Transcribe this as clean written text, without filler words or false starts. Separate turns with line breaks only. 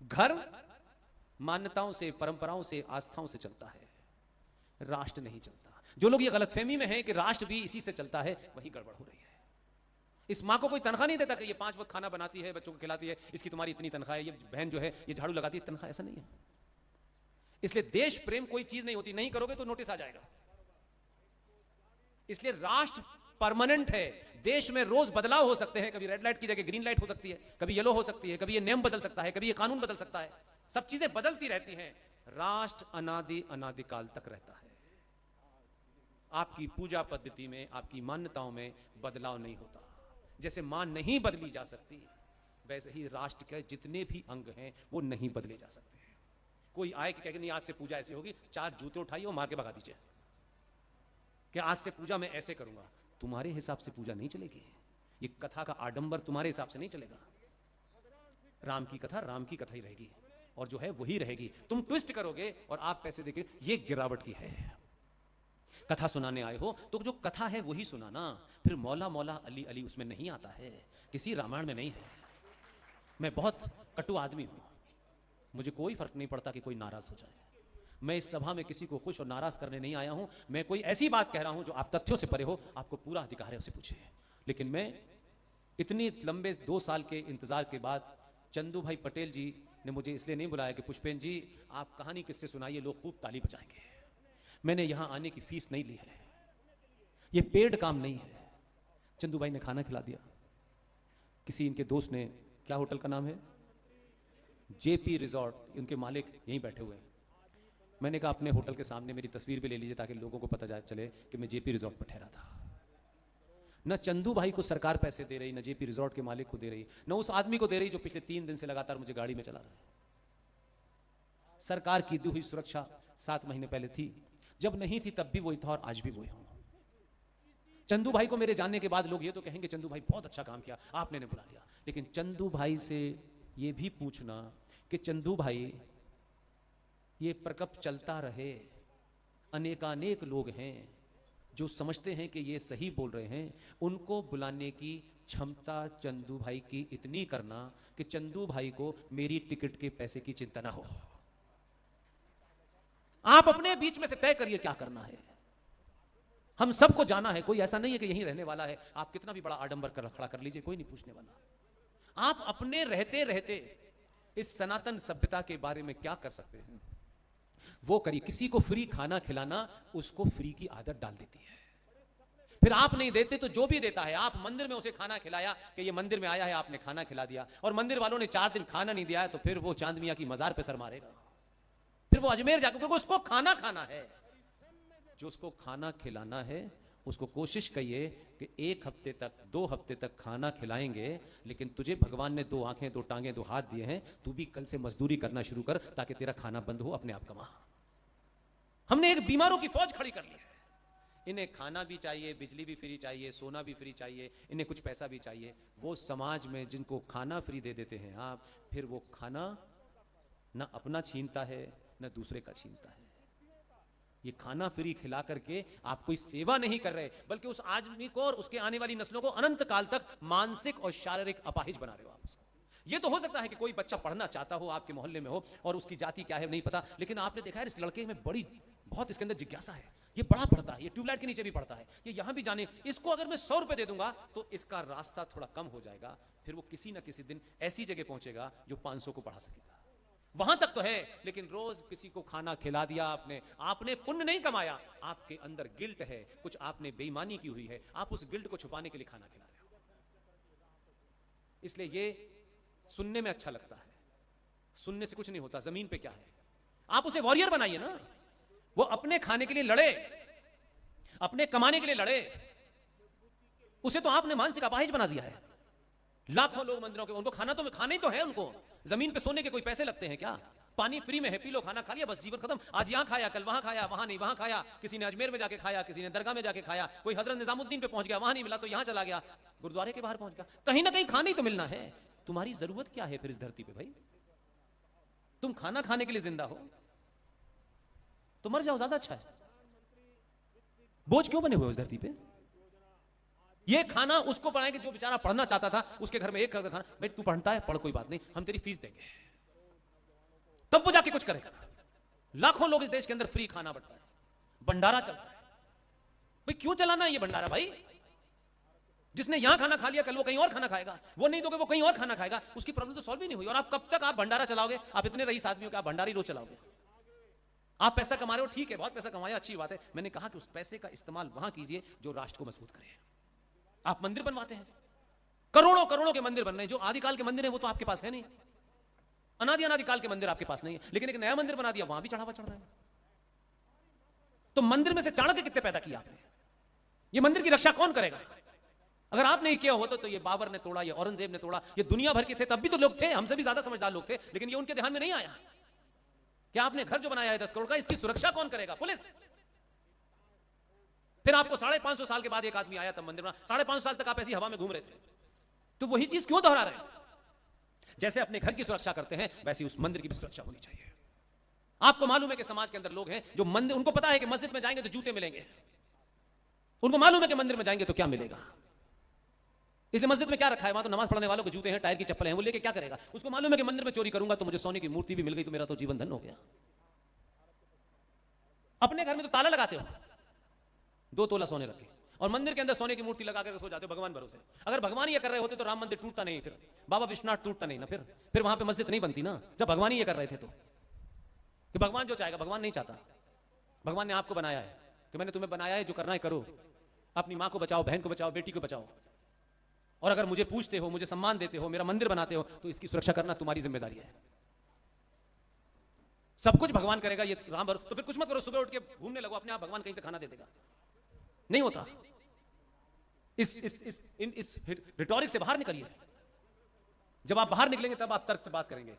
घर मान्यताओं से, परंपराओं से, आस्थाओं से चलता है, राष्ट्र नहीं चलता। जो लोग ये गलतफहमी में हैं कि राष्ट्र भी इसी से चलता है, वही गड़बड़ हो रही है। इस माँ को कोई तनख्वाह नहीं देता कि ये 5 वक्त खाना बनाती है, बच्चों को खिलाती है, इसकी तुम्हारी इतनी तनख्वाह है, ये बहन जो है ये झाड़ू लगाती है, तनख्वाह। ऐसा नहीं है। इसलिए देश प्रेम कोई चीज नहीं होती, नहीं करोगे तो नोटिस आ जाएगा। इसलिए राष्ट्र परमानेंट है। देश में रोज बदलाव हो सकते हैं, कभी रेड लाइट की जगह ग्रीन लाइट हो सकती है, कभी येलो हो सकती है, कभी ये नियम बदल सकता है, कभी ये कानून बदल सकता है, सब चीजें बदलती रहती हैं। राष्ट्र अनादिकाल तक रहता है। आपकी पूजा पद्धति में, आपकी मान्यताओं में बदलाव नहीं होता। जैसे मां नहीं बदली जा सकती, वैसे ही राष्ट्र के जितने भी अंग हैं वो नहीं बदले जा सकते। कोई आए कि कहे नहीं आज से पूजा ऐसे होगी, 4 जूते उठाइए और मार के भगा दीजिए कि आज से पूजा मैं ऐसे करूंगा। तुम्हारे हिसाब से पूजा नहीं चलेगी। ये कथा का आडंबर तुम्हारे हिसाब से नहीं चलेगा। राम की कथा ही रहेगी, और जो है वही रहेगी। तुम ट्विस्ट करोगे और आप पैसे देके, ये गिरावट की है। कथा सुनाने आए हो तो जो कथा है वही सुनाना। फिर मौला मौला अली अली उसमें नहीं आता है, किसी रामायण में नहीं है। मैं बहुत कटु आदमी हूं, मुझे कोई फर्क नहीं पड़ता कि कोई नाराज हो जाए। मैं इस सभा में किसी को खुश और नाराज करने नहीं आया हूं। मैं कोई ऐसी बात कह रहा हूं जो आप तथ्यों से परे हो, आपको पूरा अधिकार है उसे पूछिए। लेकिन मैं इतनी लंबे 2 साल के इंतजार के बाद चंदू भाई पटेल जी ने मुझे इसलिए नहीं बुलाया कि पुष्पेन जी आप कहानी किससे सुनाइए, लोग खूब ताली बजाएंगे। मैंने यहां आने की फीस नहीं ली है, ये पेड काम नहीं है। चंदू भाई ने खाना खिला दिया, किसी इनके दोस्त ने, क्या होटल का नाम है, जेपी रिजॉर्ट, उनके मालिक यहीं बैठे हुए हैं। मैंने कहा अपने होटल के सामने मेरी तस्वीर भी ले लीजिए ताकि लोगों को पता चले कि मैं जेपी रिजॉर्ट पर ठहरा था। न चंदू भाई को सरकार पैसे दे रही, न जेपी रिजॉर्ट के मालिक को दे रही, न उस आदमी को दे रही जो पिछले 3 दिन से लगातार मुझे गाड़ी में चला रहा है। सरकार की दी हुई सुरक्षा 7 महीने पहले थी, जब नहीं थी तब भी वही था और आज भी वही हूं। चंदू भाई को मेरे जानने के बाद लोग ये तो कहेंगे चंदू भाई बहुत अच्छा काम किया, आपने बुला लिया। लेकिन चंदू भाई से ये भी पूछना कि चंदू भाई ये प्रकप चलता रहे, अनेकानेक लोग हैं जो समझते हैं कि ये सही बोल रहे हैं, उनको बुलाने की क्षमता चंदू भाई की इतनी करना कि चंदू भाई को मेरी टिकट के पैसे की चिंता ना हो। आप अपने बीच में से तय करिए क्या करना है। हम सबको जाना है, कोई ऐसा नहीं है कि यहीं रहने वाला है। आप कितना भी बड़ा आडंबर कर खड़ा कर लीजिए, कोई नहीं पूछने वाला। आप अपने रहते रहते इस सनातन सभ्यता के बारे में क्या कर सकते हैं वो करिए। किसी को फ्री खाना खिलाना उसको फ्री की आदत डाल देती है। फिर आप नहीं देते तो जो भी देता है, आप मंदिर में उसे खाना खिलाया कि ये मंदिर में आया है, आपने खाना खिला दिया, और मंदिर वालों ने 4 दिन खाना नहीं दिया है, तो फिर वो चांद मियां की मजार पे सर मारेगा। फिर वो अजमेर जाकर, क्योंकि उसको खाना खाना है। जो उसको खाना खिलाना है उसको कोशिश करिए कि 1 हफ्ते तक, 2 हफ्ते तक खाना खिलाएंगे। लेकिन तुझे भगवान ने 2 आंखें, 2 टांगें, 2 हाथ दिए हैं, तू भी कल से मजदूरी करना शुरू कर ताकि तेरा खाना बंद हो, अपने आप कमा। हमने एक बीमारों की फौज खड़ी कर ली है। इन्हें खाना भी चाहिए, बिजली भी फ्री चाहिए, सोना भी फ्री चाहिए, इन्हें कुछ पैसा भी चाहिए। वो समाज में जिनको खाना फ्री दे देते हैं आप, फिर वो खाना ना अपना छीनता है ना दूसरे का छीनता है। ये खाना फ्री खिला करके आप कोई सेवा नहीं कर रहे, बल्कि उस आदमी को और उसके आने वाली नस्लों को अनंत काल तक मानसिक और शारीरिक अपाहिज बना रहे हो आप उसको। ये तो हो सकता है कि कोई बच्चा पढ़ना चाहता हो, आपके मोहल्ले में हो, और उसकी जाति क्या है नहीं पता, लेकिन आपने देखा है इस लड़के में बहुत इसके अंदर जिज्ञासा है, ये बड़ा पढ़ता है, ये ट्यूबलाइट के नीचे भी पढ़ता है, ये यहां भी जाने, इसको अगर मैं 100 रुपए दे दूंगा तो इसका रास्ता थोड़ा कम हो जाएगा। फिर वो किसी ना किसी दिन ऐसी जगह पहुंचेगा जो 500 को पढ़ा सकेगा। वहां तक तो है, लेकिन रोज किसी को खाना खिला दिया आपने पुण्य नहीं कमाया, आपके अंदर गिल्ट है, कुछ आपने बेईमानी की हुई है, आप उस गिल्ट को छुपाने के लिए खाना खिला रहे हो। इसलिए ये सुनने में अच्छा लगता है, सुनने से कुछ नहीं होता। जमीन पे क्या है, आप उसे वॉरियर बनाइए ना। वो अपने खाने के लिए लड़े, अपने कमाने के लिए लड़े, उसे तो आपने मानसिक अपाहिज बना दिया है। लाखों लोग मंदिरों के, उनको खाना ही तो है उनको। जमीन पे सोने के कोई पैसे लगते हैं क्या? पानी फ्री में है, पी लो, खाना खा लिया, बस जीवन खत्म। आज यहां खाया, कल वहां खाया, वहां नहीं वहां खाया, किसी ने अजमेर में जाके खाया, किसी ने दरगाह में जाके खाया, कोई हजरत निजामुद्दीन पे पहुंच गया, वहां नहीं मिला तो यहां चला गया, गुरुद्वारे के बाहर पहुंच गया। कहीं ना कहीं खाना ही तो मिलना है। तुम्हारी जरूरत क्या है फिर इस धरती पे भाई? तुम खाना खाने के लिए जिंदा हो तो मर जाओ, ज्यादा अच्छा है। बोझ क्यों बने हुए उस धरती पे? ये खाना उसको पढ़ाएंगे जो बेचारा पढ़ना चाहता था, उसके घर में एक खाना, भाई तू पढ़ता है, पढ़, कोई बात नहीं, हम तेरी फीस देंगे। तब वो जाके कुछ करेगा। लाखों लोग इस देश के अंदर फ्री खाना बंटता है, भंडारा चलता है। भाई क्यों चलाना है ये भंडारा? भाई जिसने यहां खाना खा लिया कल वो कहीं और खाना खाएगा, वो नहीं दोगे वो कहीं और खाना खाएगा, उसकी प्रॉब्लम तो सॉल्व ही नहीं हुई। और आप कब तक आप भंडारा चलाओगे? आप इतने रईस आदमी हो कि आप भंडारी रोज चलाओगे। आप पैसा कमा रहे हो, ठीक है, बहुत पैसा कमाया, अच्छी बात है। मैंने कहा कि उस पैसे का इस्तेमाल वहां कीजिए जो राष्ट्र को मजबूत करे। आप मंदिर बनवाते हैं, करोड़ों करोड़ों के मंदिर बन रहे हैं, जो आदिकाल के मंदिर है वो तो आपके पास है नहीं, अनादि अनादिकाल के मंदिर आपके पास नहीं है, लेकिन एक नया मंदिर बना दिया, वहां भी चढ़ावा चढ़ रहा है। तो मंदिर में से चाणक्य कितने पैदा किया आपने? ये मंदिर की रक्षा कौन करेगा? अगर आप नहीं किया होता तो ये बाबर ने तोड़ा, ये औरंगजेब ने तोड़ा, ये दुनिया भर के थे, तब भी तो लोग थे, हमसे भी ज्यादा समझदार लोग थे, लेकिन ये उनके ध्यान में नहीं आया कि आपने घर जो बनाया है 10 करोड़ का, इसकी सुरक्षा कौन करेगा? पुलिस। फिर आपको 550 साल के बाद एक आदमी आया तब मंदिर बना। 550 साल तक आप ऐसी हवा में घूम रहे थे, तो वही चीज क्यों दोहरा रहे हैं? जैसे अपने घर की सुरक्षा करते हैं वैसे उस मंदिर की भी सुरक्षा होनी चाहिए। आपको मालूम है कि समाज के अंदर लोग हैं जो मंदिर, उनको पता है कि मस्जिद में जाएंगे तो जूते मिलेंगे, उनको मालूम है कि मंदिर में जाएंगे तो क्या मिलेगा, इसलिए मस्जिद में क्या रखा है? वहां तो नमाज पढ़ने वालों के जूते हैं, टायर की चप्पल हैं, वो लेके क्या करेगा? उसको मालूम है कि मंदिर में चोरी करूंगा तो मुझे सोने की मूर्ति भी मिल गई तो मेरा तो जीवन धन हो गया। अपने घर में तो ताला लगाते हो, 2 तोला सोने रखे, और मंदिर के अंदर सोने की मूर्ति लगा कर सो जाते हो भगवान भरोसे। अगर भगवान ये कर रहे होते तो राम मंदिर टूटता नहीं, फिर बाबा विश्वनाथ टूटता नहीं ना, फिर वहां पे मस्जिद नहीं बनती ना, जब भगवान ही ये कर रहे थे तो। कि भगवान जो चाहेगा, भगवान नहीं चाहता। भगवान ने आपको बनाया है कि मैंने तुम्हें बनाया है, जो करना है करो, अपनी मां को बचाओ, बहन को बचाओ, बेटी को बचाओ, और अगर मुझे पूछते हो, मुझे सम्मान देते हो, मेरा मंदिर बनाते हो, तो इसकी सुरक्षा करना तुम्हारी जिम्मेदारी है। सब कुछ भगवान करेगा ये राम भर, तो फिर कुछ मत करो, सुबह उठ के घूमने लगो, अपने आप भगवान कहीं से खाना दे देगा। नहीं होता। इस रिटोरिक से बाहर निकलिए। जब आप बाहर निकलेंगे तब आप तर्क पे बात करेंगे।